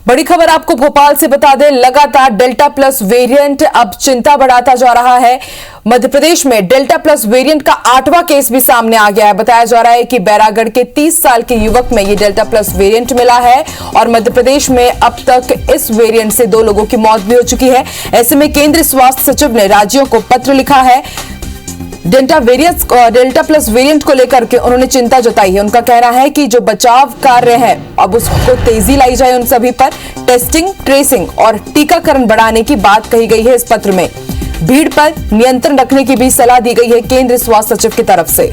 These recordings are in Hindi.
बड़ी खबर आपको भोपाल से बता दें, लगातार डेल्टा प्लस वेरिएंट अब चिंता बढ़ाता जा रहा है। मध्य प्रदेश में डेल्टा प्लस वेरिएंट का 8वां केस भी सामने आ गया है। बताया जा रहा है कि बैरागढ़ के 30 साल के युवक में ये डेल्टा प्लस वेरिएंट मिला है और मध्य प्रदेश में अब तक इस वेरिएंट से 2 लोगों की मौत भी हो चुकी है। ऐसे में केंद्रीय स्वास्थ्य सचिव ने राज्यों को पत्र लिखा है। डेल्टा प्लस वेरिएंट को लेकर के उन्होंने चिंता जताई है। उनका कहना है कि जो बचाव कार्य है अब उसको तेजी लाई जाए, उन सभी पर टेस्टिंग, ट्रेसिंग और टीकाकरण बढ़ाने की बात कही गई है। इस पत्र में भीड़ पर नियंत्रण रखने की भी सलाह दी गई है केंद्रीय स्वास्थ्य सचिव की तरफ से।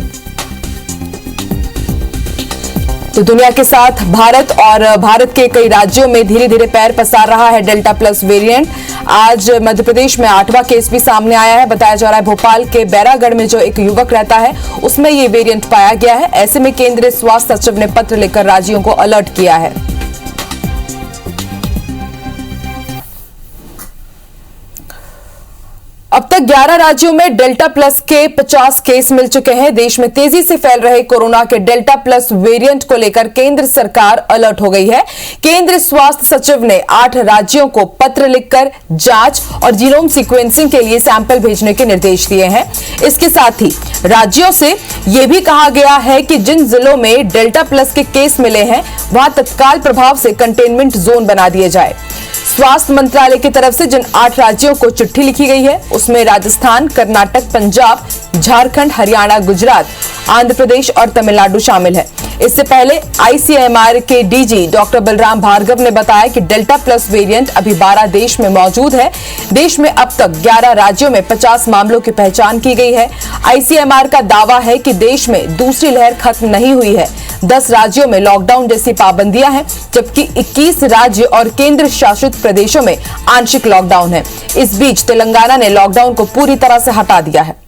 तो दुनिया के साथ भारत के कई राज्यों में धीरे धीरे पैर पसार रहा है डेल्टा प्लस वेरिएंट। आज मध्य प्रदेश में 8वां केस भी सामने आया है। बताया जा रहा है भोपाल के बैरागढ़ में जो एक युवक रहता है उसमें ये वेरिएंट पाया गया है। ऐसे में केंद्रीय स्वास्थ्य सचिव ने पत्र लिखकर राज्यों को अलर्ट किया है। अब तक 11 राज्यों में डेल्टा प्लस के 50 केस मिल चुके हैं। देश में तेजी से फैल रहे कोरोना के डेल्टा प्लस वेरिएंट को लेकर केंद्र सरकार अलर्ट हो गई है। केंद्रीय स्वास्थ्य सचिव ने 8 राज्यों को पत्र लिखकर जांच और जीनोम सीक्वेंसिंग के लिए सैंपल भेजने के निर्देश दिए हैं। इसके साथ ही राज्यों से यह भी कहा गया है कि जिन जिलों में डेल्टा प्लस के केस मिले हैं वहां तत्काल प्रभाव से कंटेनमेंट जोन बना दिए जाए। स्वास्थ्य मंत्रालय की तरफ से जिन 8 राज्यों को चिट्ठी लिखी गई है उसमें राजस्थान, कर्नाटक, पंजाब, झारखंड, हरियाणा, गुजरात, आंध्र प्रदेश और तमिलनाडु शामिल है। इससे पहले आईसीएमआर के डीजी डॉक्टर बलराम भार्गव ने बताया कि डेल्टा प्लस वेरिएंट अभी 12 देश में मौजूद है। देश में अब तक 11 राज्यों में 50 मामलों की पहचान की गई है। आईसीएमआर का दावा है कि देश में दूसरी लहर खत्म नहीं हुई है। 10 राज्यों में लॉकडाउन जैसी पाबंदियां हैं, जबकि 21 राज्य और केंद्र शासित प्रदेशों में आंशिक लॉकडाउन है। इस बीच तेलंगाना ने लॉकडाउन को पूरी तरह से हटा दिया है।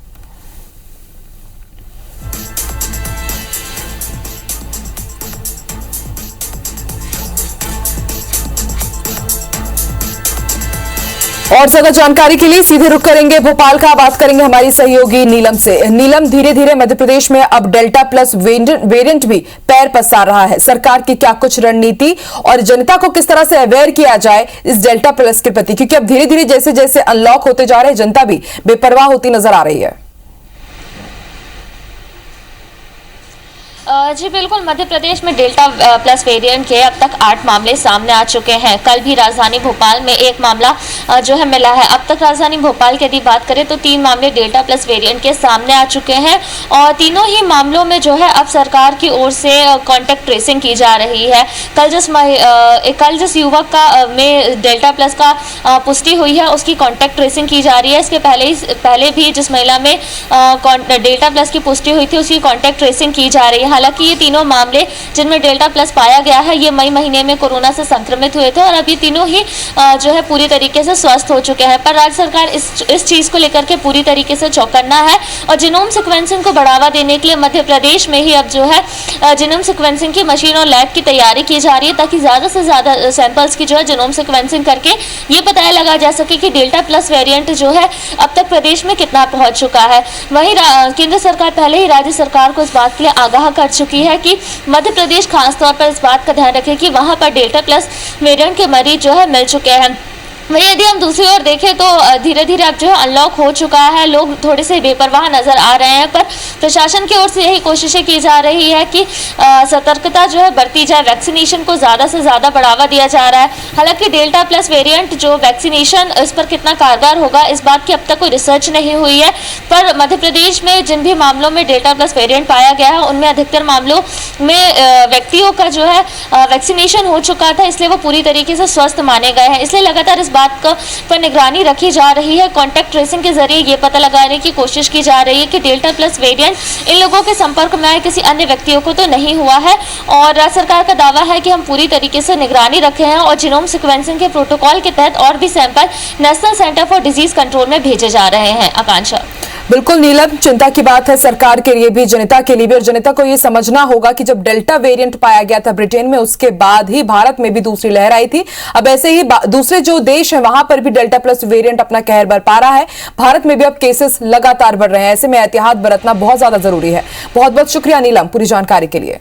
और ज्यादा जानकारी के लिए सीधे रुख करेंगे भोपाल का। बात करेंगे हमारी सहयोगी नीलम से। नीलम, धीरे धीरे मध्य प्रदेश में अब डेल्टा प्लस वेरिएंट भी पैर पसार रहा है। सरकार की क्या कुछ रणनीति और जनता को किस तरह से अवेयर किया जाए इस डेल्टा प्लस के प्रति, क्योंकि अब धीरे धीरे जैसे जैसे अनलॉक होते जा रहे हैं जनता भी बेपरवाह होती नजर आ रही है। जी बिल्कुल, मध्य प्रदेश में डेल्टा प्लस वेरिएंट के अब तक 8 मामले सामने आ चुके हैं। कल भी राजधानी भोपाल में एक मामला जो है मिला है। अब तक राजधानी भोपाल की यदि बात करें तो 3 मामले डेल्टा प्लस वेरिएंट के सामने आ चुके हैं और तीनों ही मामलों में जो है अब सरकार की ओर से कॉन्टैक्ट ट्रेसिंग की जा रही है। कल जिस युवक का में डेल्टा प्लस का पुष्टि हुई है उसकी कॉन्टैक्ट ट्रेसिंग की जा रही है। इसके पहले भी जिस महिला में डेल्टा प्लस की पुष्टि हुई थी उसकी कॉन्टैक्ट ट्रेसिंग की जा रही है। हालांकि ये तीनों मामले जिनमें डेल्टा प्लस पाया गया है ये मई महीने में कोरोना से संक्रमित हुए थे और अब ये तीनों ही जो है पूरी तरीके से स्वस्थ हो चुके हैं। पर राज्य सरकार इस चीज को लेकर के पूरी तरीके से चौकन्ना है और जीनोम सीक्वेंसिंग को बढ़ावा देने के लिए मध्य प्रदेश में ही अब जो है जीनोम सीक्वेंसिंग की मशीन और लैब की तैयारी की जा रही है ताकि ज्यादा से ज्यादा सैंपल्स की जो है जीनोम सीक्वेंसिंग करके ये पता लगा जा सके कि डेल्टा प्लस वेरिएंट जो है अब तक प्रदेश में कितना पहुंच चुका है। वहीं केंद्र सरकार पहले ही राज्य सरकार को इस बात के लिए आगाह कर चुकी है कि मध्य प्रदेश खासतौर पर इस बात का ध्यान रखे कि वहां पर डेल्टा प्लस वेरिएंट के मरीज जो है मिल चुके हैं। वहीं यदि हम दूसरी ओर देखें तो धीरे धीरे अब जो है अनलॉक हो चुका है। लोग थोड़े से बेपरवाह नजर आ रहे हैं, पर प्रशासन की ओर से यही कोशिशें की जा रही है कि सतर्कता जो है बरती जाए। वैक्सीनेशन को ज़्यादा से ज़्यादा बढ़ावा दिया जा रहा है। हालांकि डेल्टा प्लस वेरिएंट जो वैक्सीनेशन इस पर कितना कारगर होगा इस बात की अब तक कोई रिसर्च नहीं हुई है। पर मध्य प्रदेश में जिन भी मामलों में डेल्टा प्लस वेरिएंट पाया गया है उनमें अधिकतर मामलों में व्यक्तियों का जो है वैक्सीनेशन हो चुका था, इसलिए वो पूरी तरीके से स्वस्थ माने गए हैं। इसलिए लगातार बात पर निगरानी रखी जा रही है। कॉन्टैक्ट ट्रेसिंग के जरिए ये पता लगाने की कोशिश की जा रही है कि डेल्टा प्लस वेरिएंट इन लोगों के संपर्क में आए किसी अन्य व्यक्तियों को तो नहीं हुआ है। और राज्य सरकार का दावा है कि हम पूरी तरीके से निगरानी रखे हैं और जीनोम सीक्वेंसिंग के प्रोटोकॉल के तहत और भी sample national centre for disease control में भेजे जा रहे हैं। आकांक्षा, बिल्कुल नीलम, चिंता की बात है सरकार के लिए भी, जनता के लिए भी, और जनता को यह समझना होगा कि जब डेल्टा वेरिएंट पाया गया था ब्रिटेन में उसके बाद ही भारत में भी दूसरी लहर आई थी। अब ऐसे ही दूसरे जो देश हैं वहां पर भी डेल्टा प्लस वेरिएंट अपना कहर बरपा रहा है। भारत में भी अब केसेस लगातार बढ़ रहे हैं। ऐसे में एहतियात बरतना बहुत ज्यादा जरूरी है। बहुत बहुत शुक्रिया नीलम पूरी जानकारी के लिए।